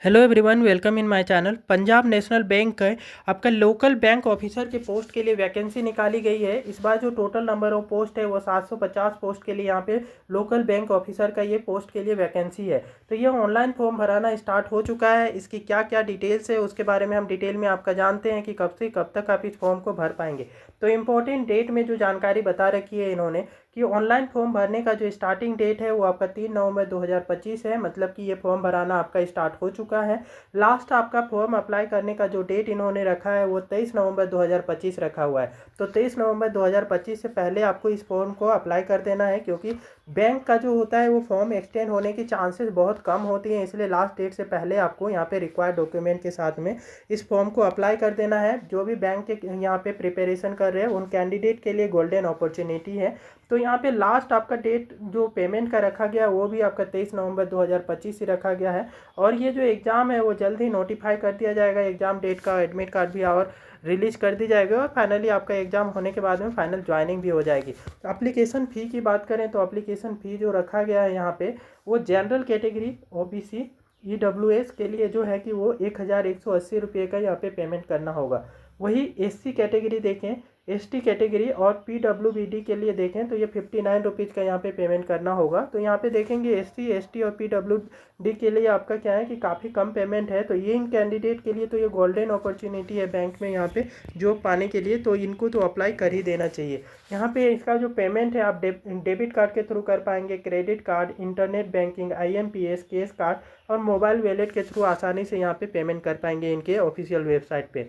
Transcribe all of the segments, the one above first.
Hello everyone, welcome in my channel. Punjab national bank है आपका local bank officer के post के लिए वैकेंसी निकाली गई है। इस बार जो टोटल नंबर ऑफ पोस्ट है वो 750 पोस्ट के लिए यहाँ पे लोकल बैंक ऑफिसर का ये पोस्ट के लिए वैकेंसी है। तो ये ऑनलाइन फॉर्म भराना स्टार्ट हो चुका है। इसकी क्या क्या डिटेल्स है उसके बारे में हम डिटेल में आपका जानते हैं कि कब से कब तक आप इस फॉर्म को भर पाएंगे। तो इम्पोर्टेंट डेट में जो जानकारी बता रखी है इन्होंने कि ऑनलाइन फॉर्म भरने का जो स्टार्टिंग डेट है वो आपका 3 नवंबर 2025 है। मतलब कि ये फॉर्म भराना आपका स्टार्ट हो चुका है। लास्ट आपका फॉर्म अप्लाई करने का जो डेट इन्होंने रखा है वो 23 नवंबर 2025 रखा हुआ है। तो 23 नवंबर 2025 से पहले आपको इस फॉर्म को अप्लाई कर देना है, क्योंकि बैंक का जो होता है वो फॉर्म एक्सटेंड होने की चांसेस बहुत कम होती हैं। इसलिए लास्ट डेट से पहले आपको यहाँ पे रिक्वायर्ड डॉक्यूमेंट के साथ में इस फॉर्म को अप्लाई कर देना है। जो भी बैंक के यहाँ पे प्रिपरेशन कर रहे हैं उन कैंडिडेट के लिए गोल्डन अपॉर्चुनिटी है। तो यहाँ पे लास्ट आपका डेट जो पेमेंट का रखा गया वो भी आपका 23 नवंबर 2025 ही रखा गया है। और ये जो एग्ज़ाम है वो जल्द ही नोटिफाई कर दिया जाएगा। एग्ज़ाम डेट का एडमिट कार्ड भी और रिलीज कर दी जाएगी और फाइनली आपका एग्ज़ाम होने के बाद में फाइनल ज्वाइनिंग भी हो जाएगी। एप्लीकेशन फ़ी की बात करें तो एप्लीकेशन फ़ी जो रखा गया है यहाँ पे वो जनरल कैटेगरी OBC EWS के लिए जो है कि वो 1180 रुपये का यहाँ पे पेमेंट करना होगा। वही SC कैटेगरी देखें, ST कैटेगरी और PWBD के लिए देखें तो ये 59 रुपीज़ का यहाँ पे पेमेंट करना होगा। तो यहाँ पे देखेंगे SC ST और PWD के लिए आपका क्या है कि काफ़ी कम पेमेंट है। तो ये इन कैंडिडेट के लिए तो ये गोल्डन अपॉर्चुनिटी है बैंक में यहाँ पे जॉब पाने के लिए। तो इनको तो अप्लाई कर ही देना चाहिए। यहाँ पे इसका जो पेमेंट है आप डेबिट कार्ड के थ्रू कर पाएंगे, credit card, internet banking, IMPS, cash card और मोबाइल वॉलेट के थ्रू आसानी से यहाँ पे पेमेंट कर पाएंगे इनके ऑफिशियल वेबसाइट पे।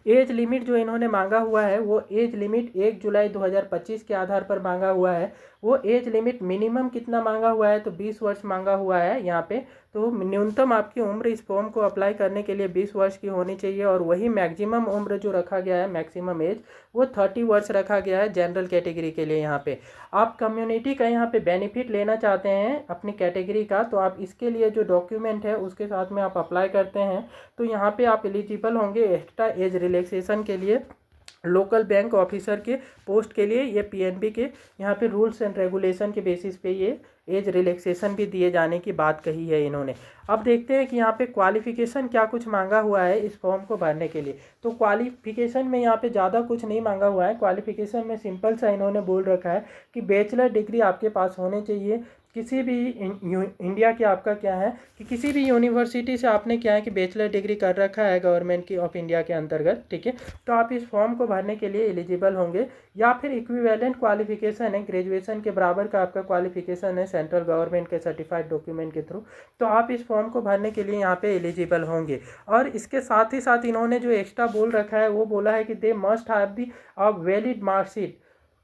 एज लिमिट जो इन्होंने मांगा हुआ है वो एज लिमिट 1 जुलाई 2025 के आधार पर मांगा हुआ है। वो एज लिमिट मिनिमम कितना मांगा हुआ है तो 20 वर्ष मांगा हुआ है यहाँ पे। तो न्यूनतम आपकी उम्र इस फॉर्म को अप्लाई करने के लिए 20 वर्ष की होनी चाहिए। और वही मैक्सिमम उम्र जो रखा गया है, मैक्सिमम एज, वो 30 वर्ष रखा गया है जनरल कैटेगरी के लिए। यहाँ पे आप कम्युनिटी का यहाँ पे बेनिफिट लेना चाहते हैं अपनी कैटेगरी का, तो आप इसके लिए जो डॉक्यूमेंट है उसके साथ में आप अप्लाई करते हैं तो यहाँ पे आप एलिजिबल होंगे एक्स्ट्रा एज रिलैक्सेशन के लिए। लोकल बैंक ऑफिसर के पोस्ट के लिए ये PNB के यहाँ पे रूल्स एंड रेगुलेशन के बेसिस पे ये एज रिलैक्सेशन भी दिए जाने की बात कही है इन्होंने। अब देखते हैं कि यहाँ पे क्वालिफिकेशन क्या कुछ मांगा हुआ है इस फॉर्म को भरने के लिए। तो क्वालिफिकेशन में यहाँ पे ज़्यादा कुछ नहीं मांगा हुआ है। क्वालिफिकेशन में सिंपल सा इन्होंने बोल रखा है कि बैचलर डिग्री आपके पास होने चाहिए किसी भी इंडिया के, आपका क्या है कि किसी भी यूनिवर्सिटी से आपने क्या है कि बैचलर डिग्री कर रखा है गवर्नमेंट की ऑफ इंडिया के अंतर्गत, ठीक है। तो आप इस फॉर्म को भरने के लिए एलिजिबल होंगे। या फिर इक्विवेलेंट क्वालिफिकेशन है, ग्रेजुएशन के बराबर का आपका क्वालिफिकेशन है सेंट्रल गवर्नमेंट के सर्टिफाइड डॉक्यूमेंट के थ्रू, तो आप इस फॉर्म को भरने के लिए यहाँ पे एलिजिबल होंगे। और इसके साथ ही साथ इन्होंने जो एक्स्ट्रा बोल रखा है वो बोला है कि they must have the valid marksheet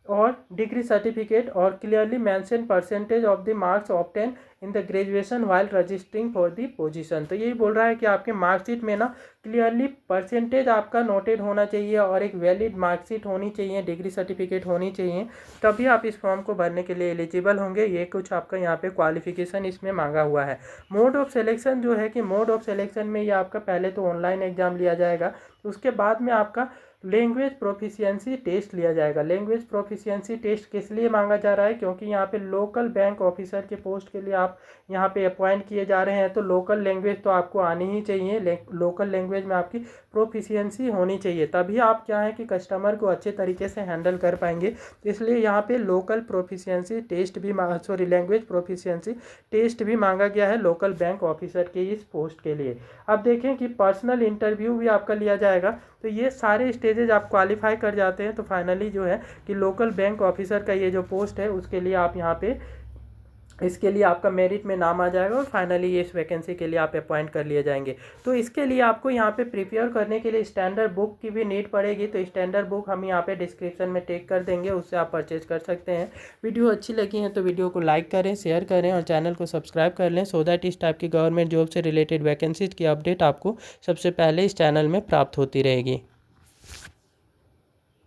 और डिग्री सर्टिफिकेट और clearly mention percentage of the marks obtain in the graduation while registering for the position. तो यही बोल रहा है कि आपके मार्कशीट में ना क्लियरली परसेंटेज आपका नोटेड होना चाहिए और एक वैलिड मार्कशीट होनी चाहिए, डिग्री सर्टिफिकेट होनी चाहिए, तभी आप इस फॉर्म को भरने के लिए एलिजिबल होंगे। ये कुछ आपका यहाँ पे क्वालिफिकेशन इसमें मांगा हुआ है। मोड ऑफ सिलेक्शन जो है कि मोड ऑफ सिलेक्शन में ये आपका पहले तो ऑनलाइन एग्जाम लिया जाएगा, उसके बाद में आपका लैंग्वेज प्रोफिशिएंसी टेस्ट लिया जाएगा। लैंग्वेज प्रोफिशिएंसी टेस्ट किस लिए मांगा जा रहा है, क्योंकि यहाँ पे लोकल बैंक ऑफिसर के पोस्ट के लिए आप यहाँ पे अपॉइंट किए जा रहे हैं। तो लोकल लैंग्वेज तो आपको आनी ही चाहिए, लोकल लैंग्वेज में आपकी प्रोफिशिएंसी होनी चाहिए, तभी आप क्या है कि कस्टमर को अच्छे तरीके से हैंडल कर पाएंगे। इसलिए यहाँ पे लोकल प्रोफिशिएंसी टेस्ट भी लैंग्वेज प्रोफिशिएंसी टेस्ट भी मांगा गया है लोकल बैंक ऑफिसर के इस पोस्ट के लिए। अब देखें कि पर्सनल इंटरव्यू भी आपका लिया जाएगा। तो ये सारे स्टेजेज आप क्वालिफाई कर जाते हैं तो फाइनली जो है कि लोकल बैंक ऑफिसर का ये जो पोस्ट है उसके लिए आप यहाँ पे इसके लिए आपका मेरिट में नाम आ जाएगा और फाइनली ये इस वैकेंसी के लिए आप अपॉइंट कर लिए जाएंगे। तो इसके लिए आपको यहाँ पे प्रिपेयर करने के लिए स्टैंडर्ड बुक की भी नीड पड़ेगी। तो स्टैंडर्ड बुक हम यहाँ पे डिस्क्रिप्शन में टैग कर देंगे, उससे आप परचेज कर सकते हैं। वीडियो अच्छी लगी है तो वीडियो को लाइक करें, शेयर करें और चैनल को सब्सक्राइब कर लें, सो दैट इस टाइप की गवर्नमेंट जॉब से रिलेटेड वैकेंसीज की अपडेट आपको सबसे पहले इस चैनल में प्राप्त होती रहेगी।